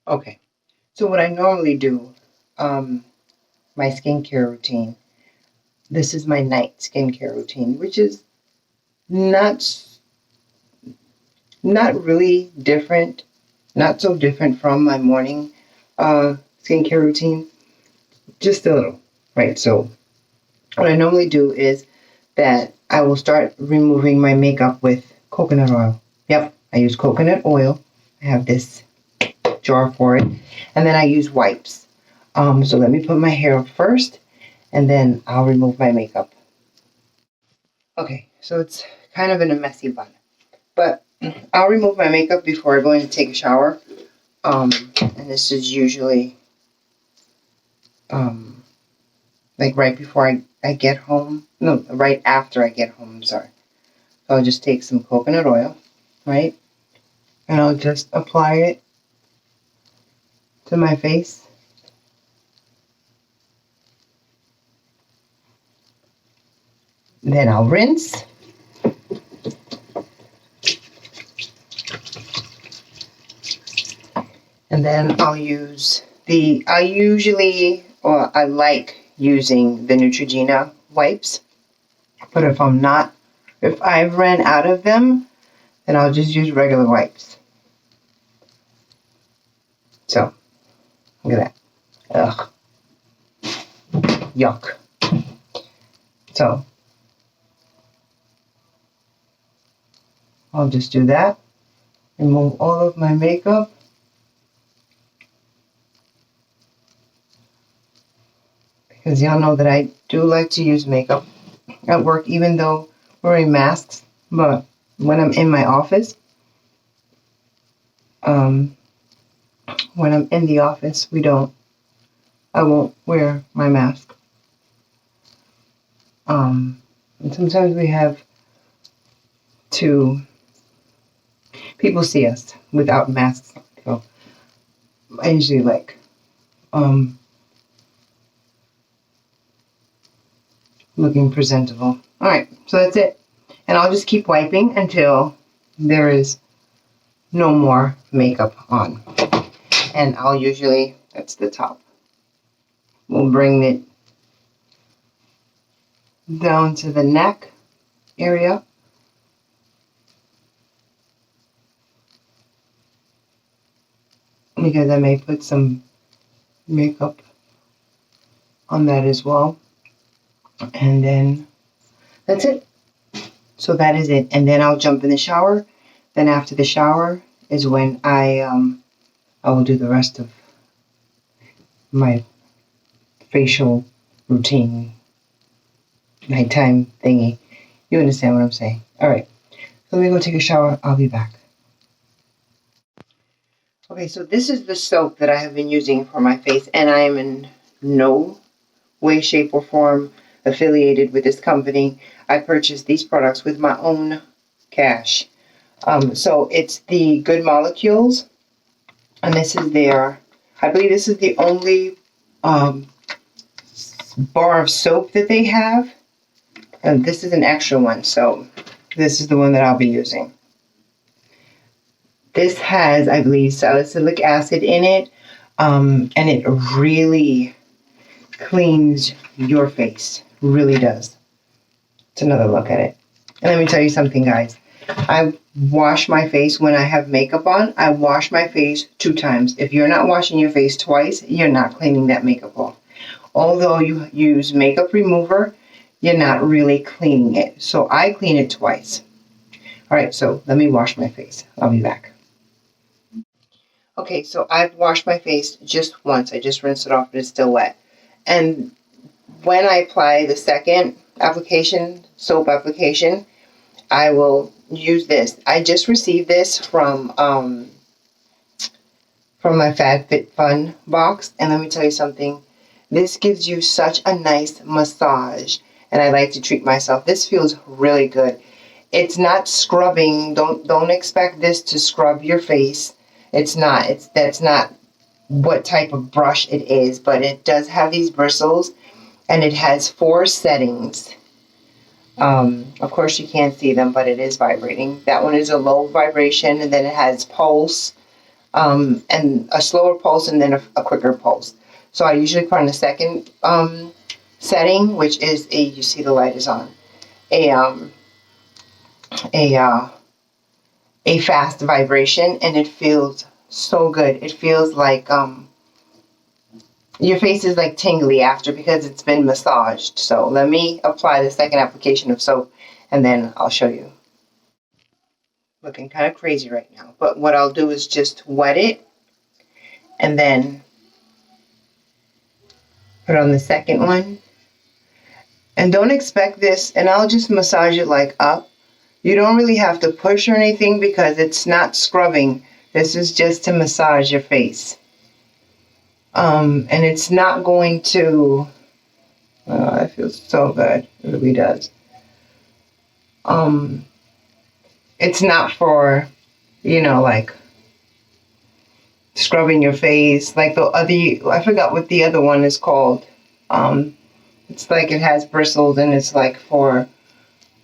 Okay, so what I normally do, um, my skincare routine. This is my night skincare routine, which is not not really different, not so different from my morning skincare routine, just a little, right? So what I normally do is that I will start removing my makeup with coconut oil. Yep, I use coconut oil. I have this jar for it, and then I use wipes. So let me put my hair up first, and then I'll remove my makeup. Okay, so it's kind of in a messy bun, but I'll remove my makeup before I go in to take a shower. And this is usually um, like right before I get home. No, right after I get home. I'm sorry. So I'll just take some coconut oil, right? And I'll just apply it to my face. Then I'll rinse. And then I like using the Neutrogena wipes. But if I've ran out of them, then I'll just use regular wipes. So, look at that. Ugh. Yuck. So, I'll just do that. Remove all of my makeup. Because y'all know that I do like to use makeup at work, even though wearing masks. But when I'm in my office, when I'm in the office, I won't wear my mask. And sometimes we have to, people see us without masks. So I usually like, looking presentable. All right, so that's it. And I'll just keep wiping until there is no more makeup on. And that's the top. We'll bring it down to the neck area. Because I may put some makeup on that as well. And then that's it. So that is it. And then I'll jump in the shower. Then after the shower is when I will do the rest of my facial routine, nighttime thingy. You understand what I'm saying? All right. So let me go take a shower. I'll be back. Okay, so this is the soap that I have been using for my face, and I am in no way, shape, or form affiliated with this company. I purchased these products with my own cash. So it's the Good Molecules, and I believe this is the only bar of soap that they have. And this is an extra one, so this is the one that I'll be using. This has, I believe, salicylic acid in it, and it really cleans your face. Really does. It's another look at it. And let me tell you something, guys. I wash my face when I have makeup on. I wash my face 2 times. If you're not washing your face twice, you're not cleaning that makeup off. Although you use makeup remover, you're not really cleaning it. So I clean it twice. All right, so let me wash my face. I'll be back. Okay, so I've washed my face just once. I just rinsed it off, but it's still wet. And when I apply the second soap application, I will use this. I just received this from my FabFitFun box, and let me tell you something. This gives you such a nice massage, and I like to treat myself. This feels really good. It's not scrubbing. Don't expect this to scrub your face. It's not. That's not what type of brush it is, but it does have these bristles, and it has 4 settings. Of course you can't see them, but it is vibrating. That one is a low vibration, and then it has pulse, and a slower pulse and then a quicker pulse. So I usually put on the second setting, which is you see the light is on, a a uh, a fast vibration, and it feels so good. It feels like your face is like tingly after because it's been massaged. So let me apply the second application of soap, and then I'll show you. Looking kind of crazy right now, but what I'll do is just wet it and then put on the second one. And don't expect this, and I'll just massage it like up. You don't really have to push or anything because it's not scrubbing. This is just to massage your face. And it's not going to, oh, it feels so good. It really does. It's not for, like scrubbing your face. Like the other, I forgot what the other one is called. It's like it has bristles and it's like for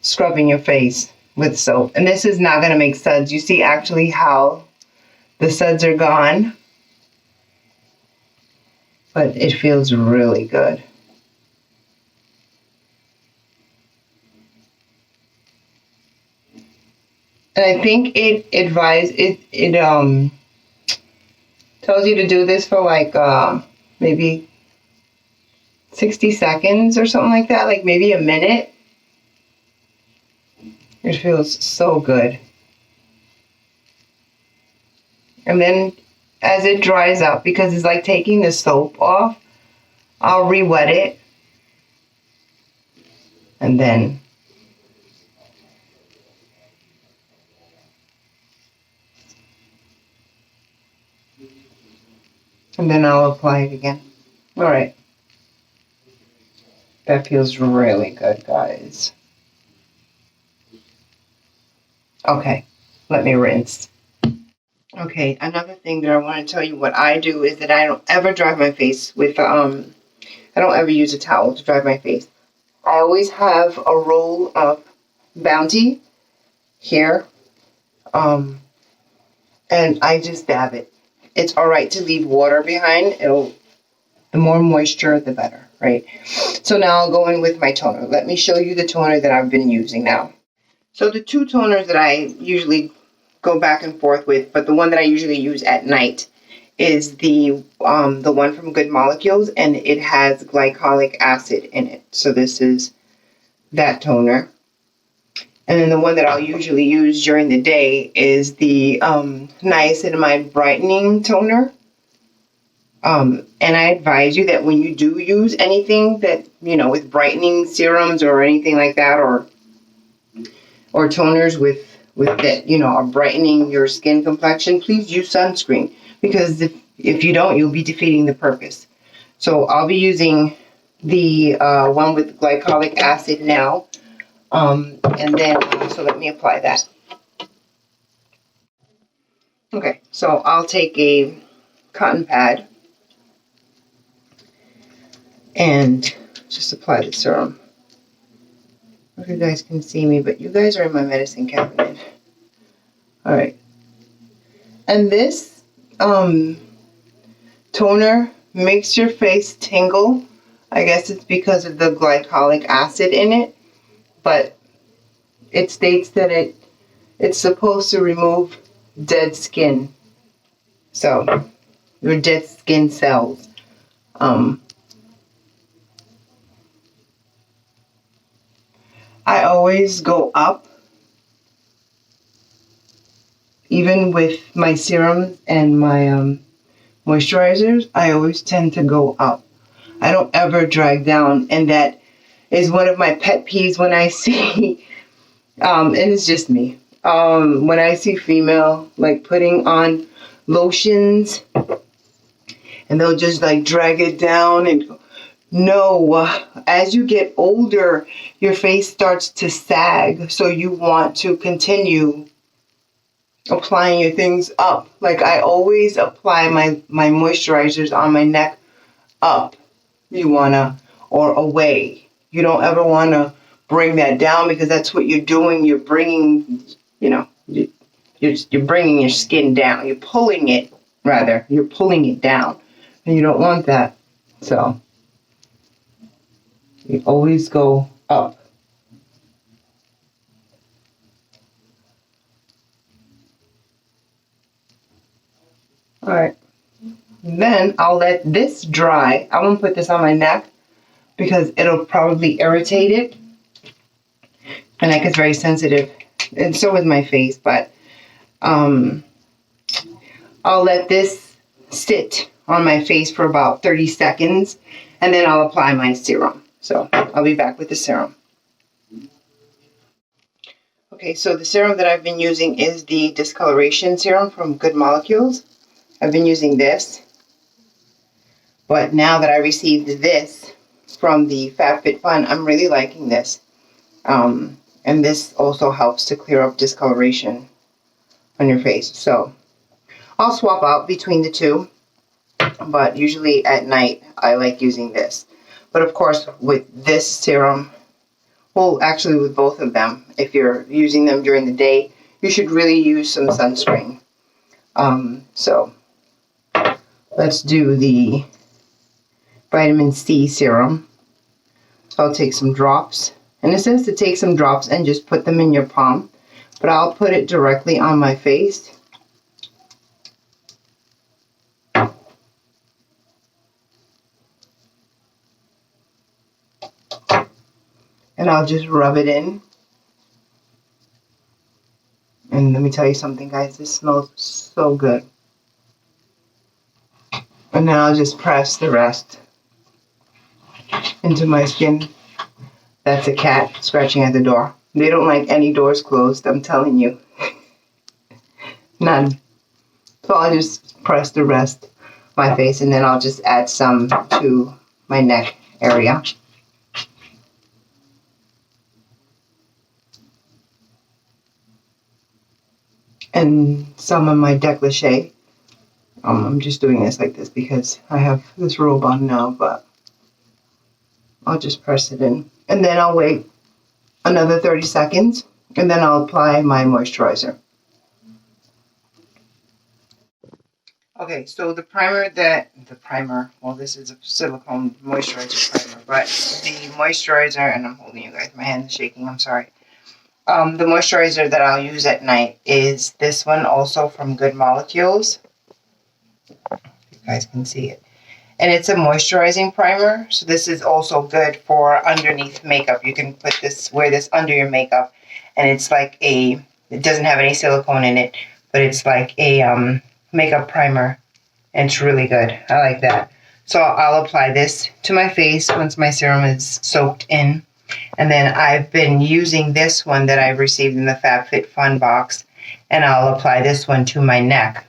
scrubbing your face with soap. And this is not going to make suds. You see actually how the suds are gone. But it feels really good. And I think it tells you to do this for like maybe 60 seconds or something like that, like maybe a minute. It feels so good. And then as it dries up, because it's like taking the soap off, I'll re-wet it. And then I'll apply it again. All right. That feels really good, guys. Okay, let me rinse. Okay, another thing that I want to tell you what I do is that I don't ever dry my face with, I don't ever use a towel to dry my face. I always have a roll of Bounty here, and I just dab it. It's all right to leave water behind. The more moisture, the better, right? So now I'll go in with my toner. Let me show you the toner that I've been using now. So the two toners that I usually go back and forth with, but the one that I usually use at night is the one from Good Molecules, and it has glycolic acid in it. So this is that toner. And then the one that I'll usually use during the day is the niacinamide brightening toner. And I advise you that when you do use anything that, with brightening serums or anything like that, or toners with that, are brightening your skin complexion, please use sunscreen, because if you don't, you'll be defeating the purpose. So I'll be using the one with glycolic acid now. And then, so let me apply that. Okay, so I'll take a cotton pad and just apply the serum. I don't know if you guys can see me, but you guys are in my medicine cabinet. All right. And this toner makes your face tingle. I guess it's because of the glycolic acid in it, but it states that it's supposed to remove dead skin. So, your dead skin cells. I always go up, even with my serums and my moisturizers. I always tend to go up. I don't ever drag down, and that is one of my pet peeves when I see, and it's just me, when I see female like putting on lotions, and they'll just like drag it down and go. No, as you get older, your face starts to sag, so you want to continue applying your things up. Like I always apply my moisturizers on my neck up. You wanna, or away. You don't ever wanna bring that down, because that's what you're doing. You're bringing, you're bringing your skin down. You're pulling it rather. You're pulling it down, and you don't want that. So you always go up. All right. Then I'll let this dry. I won't put this on my neck because it'll probably irritate it. My neck is very sensitive, and so is my face, but I'll let this sit on my face for about 30 seconds, and then I'll apply my serum. So I'll be back with the serum. Okay, so the serum that I've been using is the discoloration serum from Good Molecules. I've been using this, but now that I received this from the FabFitFun, I'm really liking this. And this also helps to clear up discoloration on your face. So I'll swap out between the two, but usually at night I like using this. But of course with this serum, well actually with both of them, if you're using them during the day, you should really use some sunscreen. So let's do the vitamin C serum. So I'll take some drops. And it says to take some drops and just put them in your palm, but I'll put it directly on my face. And I'll just rub it in. And let me tell you something, guys, this smells so good. And then I'll just press the rest into my skin. That's a cat scratching at the door. They don't like any doors closed, I'm telling you. None. So I'll just press the rest of my face, and then I'll just add some to my neck area. And some on my décolleté. I'm just doing this like this because I have this robe on now, but I'll just press it in. And then I'll wait another 30 seconds, and then I'll apply my moisturizer. Okay, so the primer, well, this is a silicone moisturizer primer, but the moisturizer, and I'm holding you guys, my hand is shaking, I'm sorry. The moisturizer that I'll use at night is this one, also from Good Molecules. You guys can see it. And it's a moisturizing primer, so this is also good for underneath makeup. You can wear this under your makeup, and it's like it doesn't have any silicone in it, but it's like a makeup primer, and it's really good. I like that. So I'll apply this to my face once my serum is soaked in, and then I've been using this one that I received in the FabFitFun box, and I'll apply this one to my neck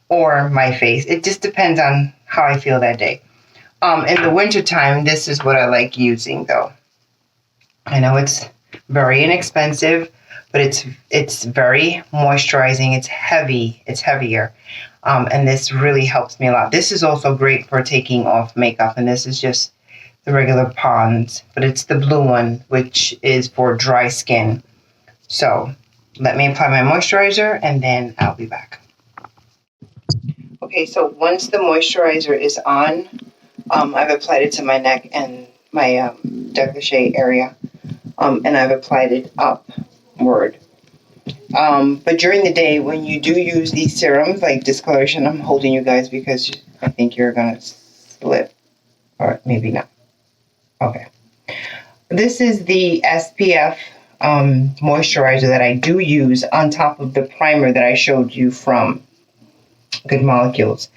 or my face. It just depends on how I feel that day. In the wintertime, this is what I like using, though. I know it's very inexpensive, but it's very moisturizing. It's heavy. It's heavier. And this really helps me a lot. This is also great for taking off makeup, and this is just the regular Pond's, but it's the blue one, which is for dry skin. So let me apply my moisturizer, and then I'll be back. Okay, so once the moisturizer is on, I've applied it to my neck and my décolleté area, and I've applied it upward. But during the day, when you do use these serums, like discoloration, I'm holding you guys because I think you're going to slip, or maybe not. Okay. This is the SPF moisturizer that I do use on top of the primer that I showed you from Good Molecules.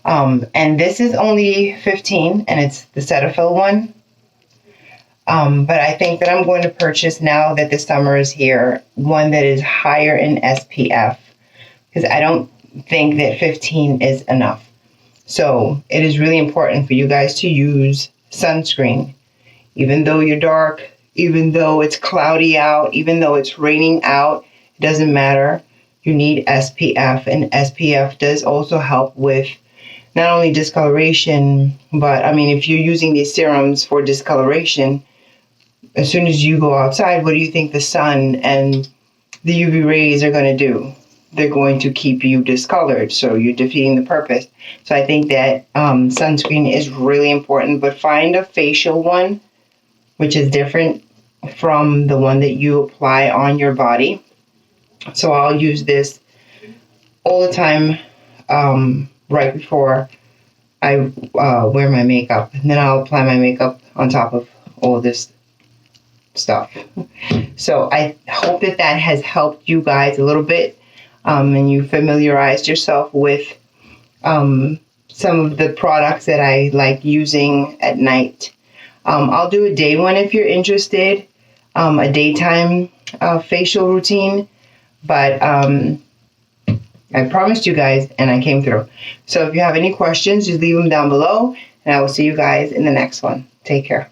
And this is only $15, and it's the Cetaphil one. But I think that I'm going to purchase, now that the summer is here, one that is higher in SPF, because I don't think that 15 is enough. So it is really important for you guys to use sunscreen. Even though you're dark, even though it's cloudy out, even though it's raining out, it doesn't matter. You need SPF, and SPF does also help with not only discoloration, but I mean, if you're using these serums for discoloration, as soon as you go outside, what do you think the sun and the UV rays are going to do? they're going to keep you discolored. So you're defeating the purpose. So I think that sunscreen is really important, but find a facial one, which is different from the one that you apply on your body. So I'll use this all the time right before I wear my makeup. And then I'll apply my makeup on top of all this stuff. So I hope that that has helped you guys a little bit, and you familiarized yourself with some of the products that I like using at night. I'll do a day one if you're interested, a daytime facial routine, but I promised you guys and I came through. So if you have any questions, just leave them down below, and I will see you guys in the next one. Take care.